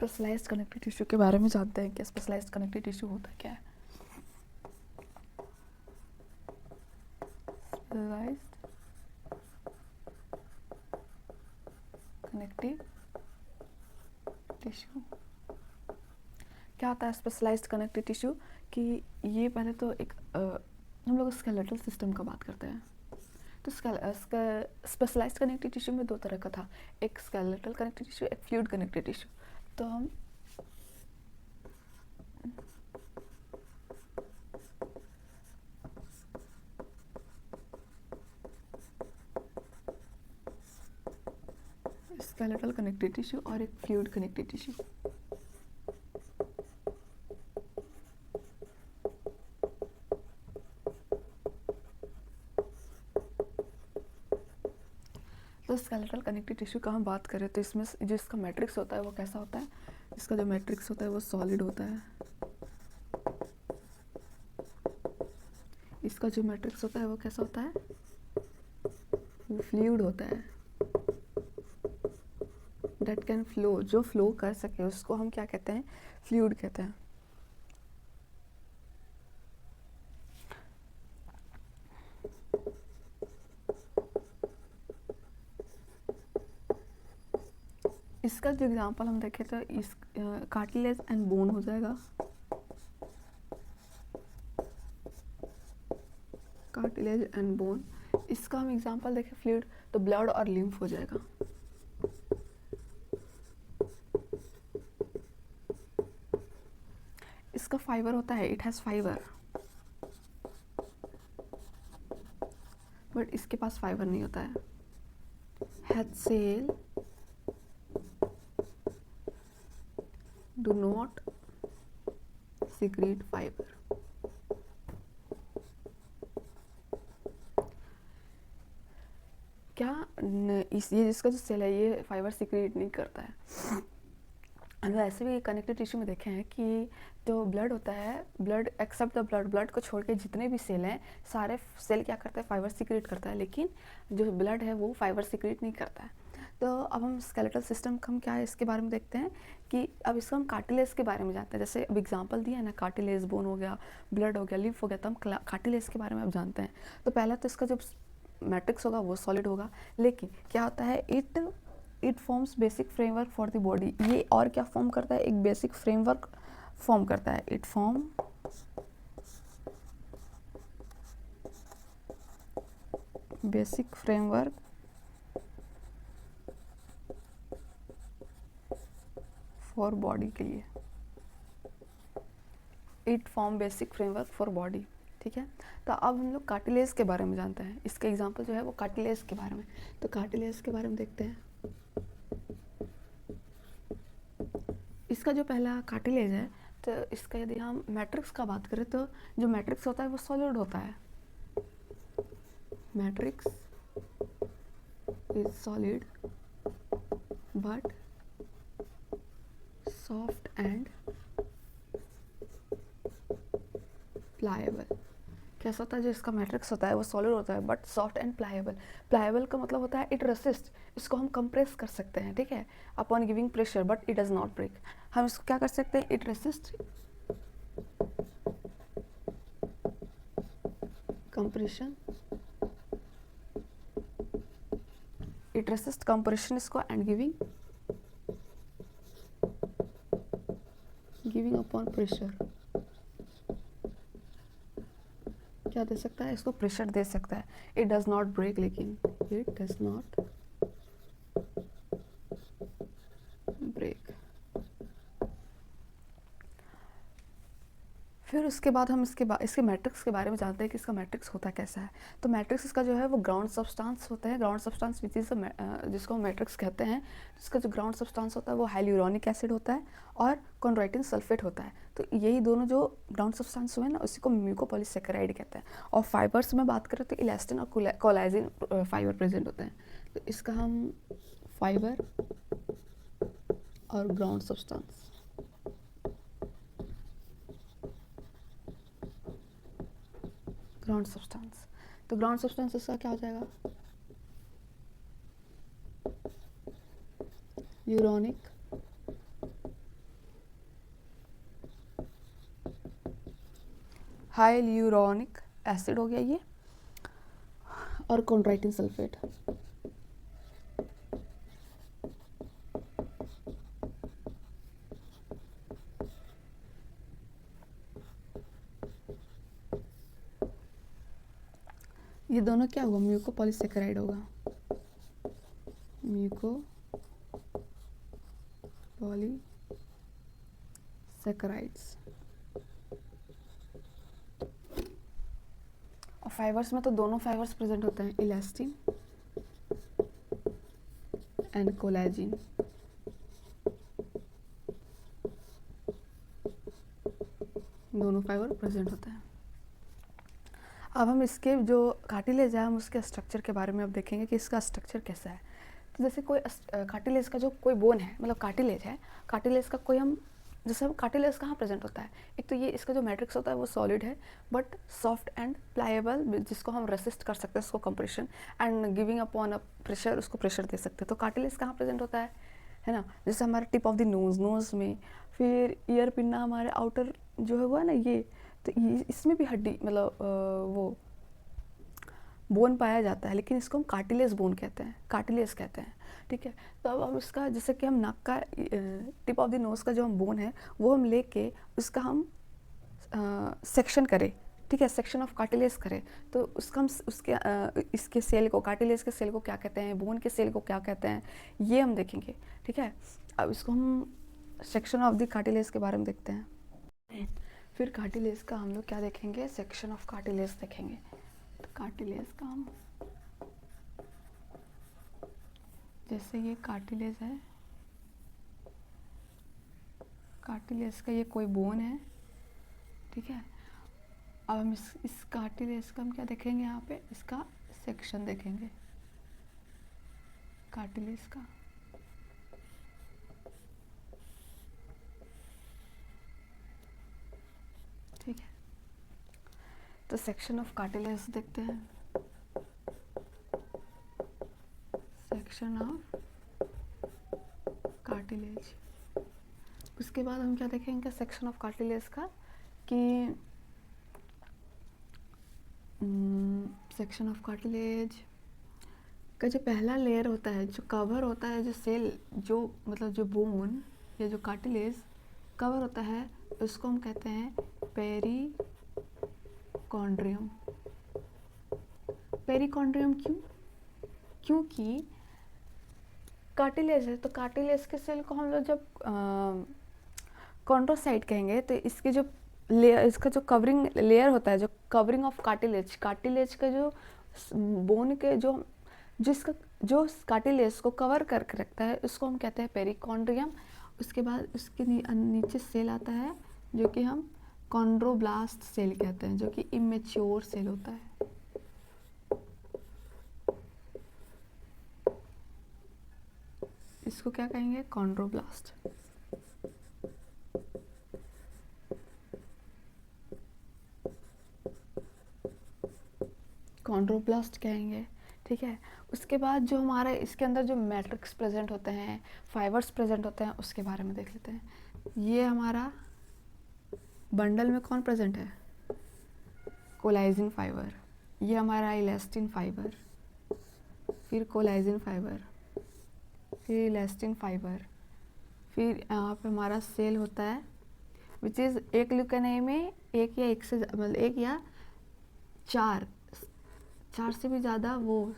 Specialised connective tissue के बारे में जानते हैं कि स्पेशलाइज्ड कनेक्टिव टिश्यू होता क्या है। स्पेशलाइज्ड कनेक्टिव टिश्यू क्या होता है? स्पेशलाइज्ड कनेक्टिव टिश्यू कि ये पहले तो एक हम लोग स्केलेटल सिस्टम का बात करते हैं। तो स्पेशलाइज्ड कनेक्टिव टिश्यू में दो तरह का था, एक स्केलेटल कनेक्टिव टिश्यू, एक फ्लूइड कनेक्टिव टिश्यू। तो हम स्केलेटल कनेक्टिव टिश्यू और एक फ्लूइड कनेक्टिव टिश्यू। तो स्केलेटल कनेक्टिव टिश्यू का हम बात करें तो इसमें जो इसका मैट्रिक्स होता है वो कैसा होता है? इसका जो मैट्रिक्स होता है वो सॉलिड होता है। इसका जो मैट्रिक्स होता है वो कैसा होता है? वो फ्लूइड होता है। डेट कैन फ्लो, जो फ्लो कर सके उसको हम क्या कहते हैं? फ्लूइड कहते हैं। इसका जो एग्जांपल हम देखें तो इस कार्टिलेज एंड बोन हो जाएगा। Cartilage and bone. इसका हम एग्जांपल देखें फ्लूइड तो ब्लड और लिम्फ हो जाएगा। इसका फाइबर होता है, इट हैज़ फाइबर, बट इसके पास फाइबर नहीं होता है। Head cell do not secrete fiber। क्या ये जिसका जो सेल है ये फाइबर सिक्रीट नहीं करता है। हम ऐसे भी कनेक्टिव टिश्यू में देखे हैं कि जो ब्लड होता है, ब्लड एक्सेप्ट द ब्लड को छोड़ के जितने भी सेल हैं सारे सेल क्या करता है? फाइबर सिक्रीट करता है, लेकिन जो ब्लड है वो फाइबर सिक्रीट नहीं करता है। तो अब हम स्केलेटल सिस्टम हम क्या है इसके बारे में देखते हैं कि अब इसको हम कार्टिलेज के बारे में जानते हैं। जैसे अब एग्जांपल दिया है ना, कार्टिलेज, बोन हो गया, ब्लड हो गया, लिम्फ हो गया, तो हम कार्टिलेज के बारे में अब जानते हैं। तो पहला तो इसका जो मैट्रिक्स होगा वो सॉलिड होगा, लेकिन क्या होता है? It forms basic framework for the body. ये और क्या फॉर्म करता है? एक बेसिक फ्रेमवर्क फॉर्म करता है। It form basic framework for body के लिए। It form basic framework for body, ठीक है। तो अब हम लोग कार्टिलेज के बारे में जानते हैं। इसका एग्जांपल जो है वो कार्टिलेज के बारे में। तो कार्टिलेज के बारे में देखते हैं। इसका जो पहला कार्टिलेज है तो इसका यदि हम मैट्रिक्स का बात करें तो जो मैट्रिक्स होता है वो सॉलिड होता है। Matrix is solid but soft and pliable. कैसा होता है? जो इसका मैट्रिक्स होता है वो सॉलिड होता है but soft and pliable. Pliable का मतलब होता है इट रेसिस्ट, इसको हम कंप्रेस कर सकते हैं, ठीक है, upon giving pressure, but it does not break. हम इसको क्या कर सकते हैं? It resist compression, it resist compression इसको एंड गिविंग अपॉन प्रेशर। क्या दे सकता है? इसको प्रेशर दे सकता है। इट डज नॉट ब्रेक, लेकिन इट डज नॉट ब्रेक। फिर उसके बाद हम इसके मैट्रिक्स के बारे में जानते हैं कि इसका मैट्रिक्स होता कैसा है। तो मैट्रिक्स इसका जो है वो ग्राउंड सब्सटेंस होते हैं। ग्राउंड सब्सटेंस विच इज जिसको हम मैट्रिक्स कहते हैं। इसका जो ग्राउंड सब्सटेंस होता है वो हाइल्यूरोनिक एसिड होता है और कॉन्ड्राइटिन सल्फेट होता है। तो यही दोनों जो ग्राउंड सब्सटेंस हुए ना उसी को म्यूकोपॉलीसेकेराइड कहते हैं। और फाइबर्स में बात करें तो इलास्टिन और कोलाजिन फाइबर प्रेजेंट होते हैं। तो इसका हम फाइबर और ग्राउंड सब्सटेंस, ग्राउंड सब्सटेंस, तो ग्राउंड सब्सटेंस इसका क्या हो जाएगा? यूरोनिक हाइल्यूरोनिक एसिड हो गया ये, और कॉन्ड्राइटिन सल्फेट। ये दोनों क्या होगा, म्यूकोपॉलीसेकेराइड होगा, म्यूकोपॉलीसेकेराइड्स। और फाइबर्स में तो दोनों फाइबर्स प्रेजेंट होते हैं, इलास्टिन एंड कोलेजिन। दोनों फाइबर प्रेजेंट होते हैं। अब हम इसके जो कार्टिलेज है, हम उसके स्ट्रक्चर के बारे में अब देखेंगे कि इसका स्ट्रक्चर कैसा है। तो जैसे कोई कार्टिलेज का जो कोई बोन है, मतलब कार्टिलेज है, कार्टिलेज का कोई हम जैसे हम कार्टिलेज कहाँ प्रेजेंट होता है, एक तो ये इसका जो मैट्रिक्स होता है वो सॉलिड है बट सॉफ्ट एंड प्लाएबल, जिसको हम रेसिस्ट कर सकते हैं उसको compression and giving upon a pressure, उसको प्रेशर दे सकते हैं। तो कार्टिलेज कहाँ प्रेजेंट होता है ना, जैसे हमारे टिप ऑफ द नोज में, फिर ईयर पिन्ना हमारे आउटर जो है वो है ना ये, तो इसमें भी हड्डी मतलब वो बोन पाया जाता है, लेकिन इसको हम कार्टिलेज बोन कहते हैं, कार्टिलेज कहते हैं। ठीक है, तो अब हम इसका जैसे कि हम नाक का टिप ऑफ द नोज़ का जो हम बोन है वो हम लेके उसका हम सेक्शन करें, ठीक है, सेक्शन ऑफ कार्टिलेज करें, तो उसका हम उसके इसके सेल को, कार्टिलेज के सेल को क्या कहते हैं, बोन के सेल को क्या कहते हैं, ये हम देखेंगे। ठीक है, अब इसको हम सेक्शन ऑफ द कार्टिलेज के बारे में देखते हैं। फिर कार्टिलेज का हम लोग क्या देखेंगे, सेक्शन ऑफ कार्टिलेज देखेंगे। तो कार्टिलेज का हम जैसे ये कार्टिलेज है, कार्टिलेज का ये कोई बोन है, ठीक है। अब हम इस कार्टिलेज का हम क्या देखेंगे, यहाँ पे इसका सेक्शन देखेंगे कार्टिलेज का। ठीक है, तो सेक्शन ऑफ कार्टिलेज देखते हैं। सेक्शन ऑफ कार्टिलेज, उसके बाद हम क्या देखेंगे सेक्शन ऑफ कार्टिलेज का, कि सेक्शन ऑफ कार्टिलेज का जो पहला लेयर होता है, जो कवर होता है, जो सेल, जो मतलब जो बोन या जो कार्टिलेज कवर होता है, उसको हम कहते हैं पेरिकॉन्ड्रियम। पेरिकॉन्ड्रियम क्यों? क्योंकि कार्टिलेज है, तो कार्टिलेज के सेल को हम लोग जब कॉन्ड्रोसाइट कहेंगे, तो इसके जो लेयर, इसका जो कवरिंग लेयर होता है, जो कवरिंग ऑफ कार्टिलेज, कार्टिलेज का जो बोन के जो जिसका जो कार्टिलेज को कवर करके रखता है, उसको हम कहते हैं पेरिकॉन्ड्रियम। उसके बाद उसके नीचे सेल आता है जो कि हम कॉन्ड्रोब्लास्ट सेल कहते हैं, जो कि इमेच्योर सेल होता है। इसको क्या कहेंगे, कॉन्ड्रोब्लास्ट। कॉन्ड्रोब्लास्ट कहेंगे। ठीक है, उसके बाद जो हमारे इसके अंदर जो मैट्रिक्स प्रेजेंट होते हैं, फाइबर्स प्रेजेंट होते हैं, उसके बारे में देख लेते हैं। ये हमारा बंडल में कौन प्रेजेंट है, कोलाइजिन फाइबर। ये हमारा इलास्टिन फाइबर, फिर कोलाइजिन फाइबर, फिर इलास्टिन फाइबर, फिर यहाँ पे हमारा सेल होता है विच इज़ एक ल्यूकेनाई में एक या एक से मतलब एक या चार से भी ज़्यादा वो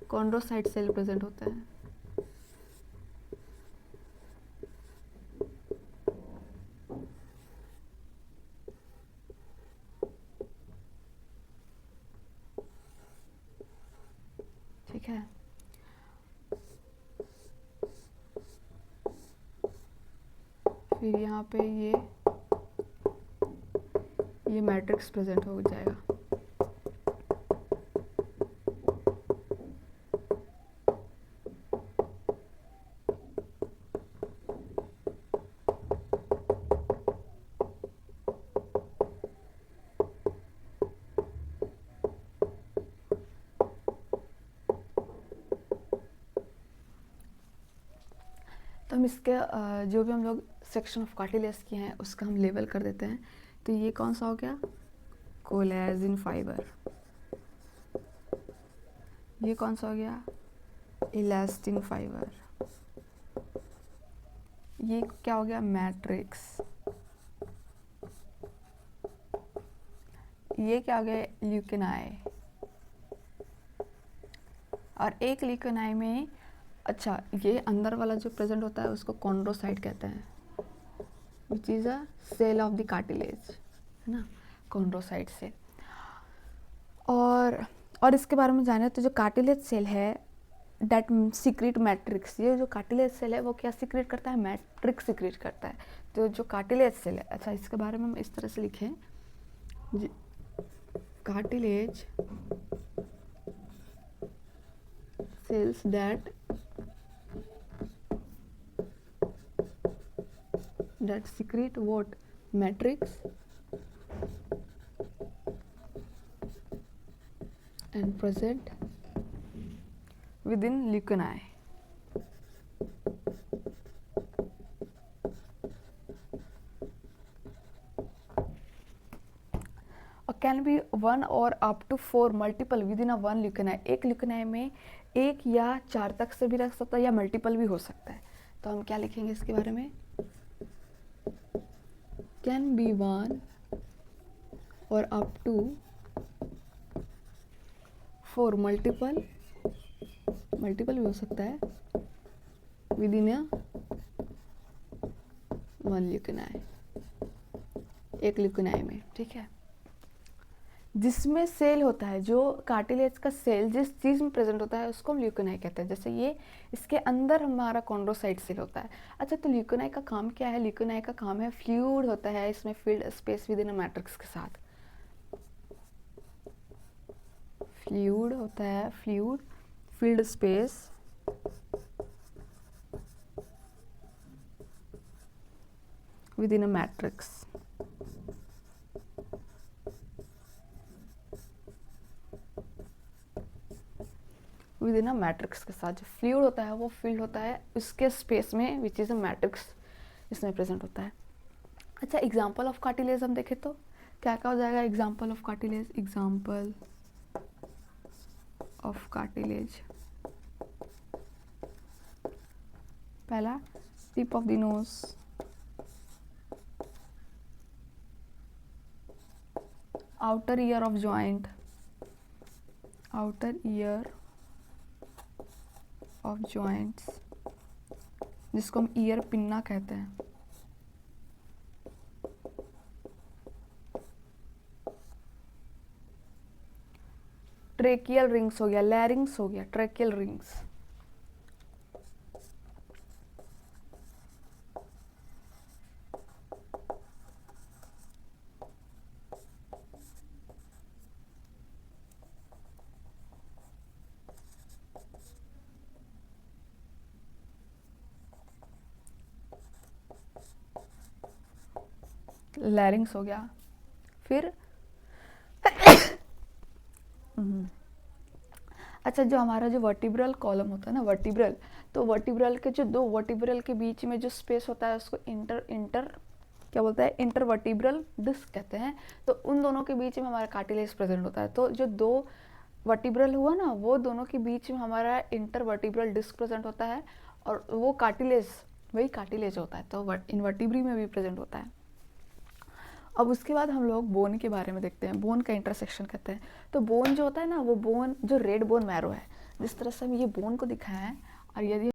कॉन्ड्रोसाइट सेल प्रेजेंट होते हैं। ठीक है, फिर यहाँ पे ये मैट्रिक्स प्रेजेंट हो जाएगा। तो हम इसके जो भी हम लोग सेक्शन ऑफ कार्टिलेज किए हैं उसका हम लेबल कर देते हैं। तो ये कौन सा हो गया, कोलेजन फाइबर। ये कौन सा हो गया? Elastin fibre. ये क्या हो गया? मैट्रिक्स। ये क्या हो गया? ल्यूकेनाई। और एक ल्यूकेनाई में, अच्छा, ये अंदर वाला जो प्रेजेंट होता है उसको कॉन्ड्रोसाइट कहते हैं, which is a cell of the cartilage, है ना, कॉन्ड्रोसाइट सेल। और इसके बारे में जाने तो जो कार्टिलेज सेल है डेट सीक्रेट मैट्रिक्स, ये जो कार्टिलेज सेल है वो क्या सीक्रेट करता है? मैट्रिक्स सीक्रेट करता है। तो जो कार्टिलेज सेल है, अच्छा इसके बारे में हम इस तरह से लिखें, cartilage cells that secrete what? Matrix and present within leucini. Or can be one or up to 4 multiple within a one leucini. एक leucini में एक या 4 तक से भी रख सकता है या मल्टीपल भी हो सकता है। तो हम क्या लिखेंगे इसके बारे में? Can be one or up to 4 multiple भी हो सकता है within a one leucini, एक ल्यूकेनाई में, ठीक है। जिसमें सेल होता है, जो कार्टिलेज का सेल जिस चीज़ में प्रेजेंट होता है उसको हम ल्यूकेनाई कहते हैं। जैसे ये, इसके अंदर हमारा कॉन्ड्रोसाइट सेल होता है। अच्छा, तो ल्यूकेनाई का काम क्या है? ल्यूकेनाई का काम है, फ्लूइड होता है इसमें, field space with in a matrix के साथ। फ्लूइड होता है, fluid field space with in a matrix. With in a matrix के साथ जो फ्लूइड होता है वो फील्ड होता है उसके स्पेस में, विच इज़ अ मैट्रिक्स, इसमें प्रेजेंट होता है। अच्छा, एग्जाम्पल ऑफ कार्टिलेज हम देखें तो क्या क्या हो जाएगा? Example of cartilage, example of cartilage, पहला tip of the nose, outer ear of joint, outer ear of joints, जिसको हम ईयर पिन्ना कहते हैं। ट्रेकियल रिंग्स हो गया, लैरिंग्स हो गया, ट्रेकियल रिंग्स। लैरिंग्स हो गया। फिर अच्छा, जो हमारा जो वर्टिब्रल कॉलम होता है ना, वर्टिब्रल, तो वर्टिब्रल के जो दो वर्टिब्रल के बीच में जो स्पेस होता है उसको इंटर क्या बोलता है? इंटरवर्टिब्रल डिस्क कहते हैं। तो उन दोनों के बीच में हमारा कार्टिलेज प्रेजेंट होता है। तो जो दो वर्टिब्रल हुआ ना, वो दोनों के बीच में हमारा इंटरवर्टिब्रल डिस्क प्रेजेंट होता है, और वो कार्टिलेज, वही कार्टिलेज होता है। तो इनवर्टिब्री में भी प्रेजेंट होता है। अब उसके बाद हम लोग बोन के बारे में देखते हैं। बोन का इंटरसेक्शन कहते हैं। तो बोन जो होता है ना, वो बोन जो रेड बोन मैरो है, जिस तरह से हम ये बोन को दिखाया है, और यदि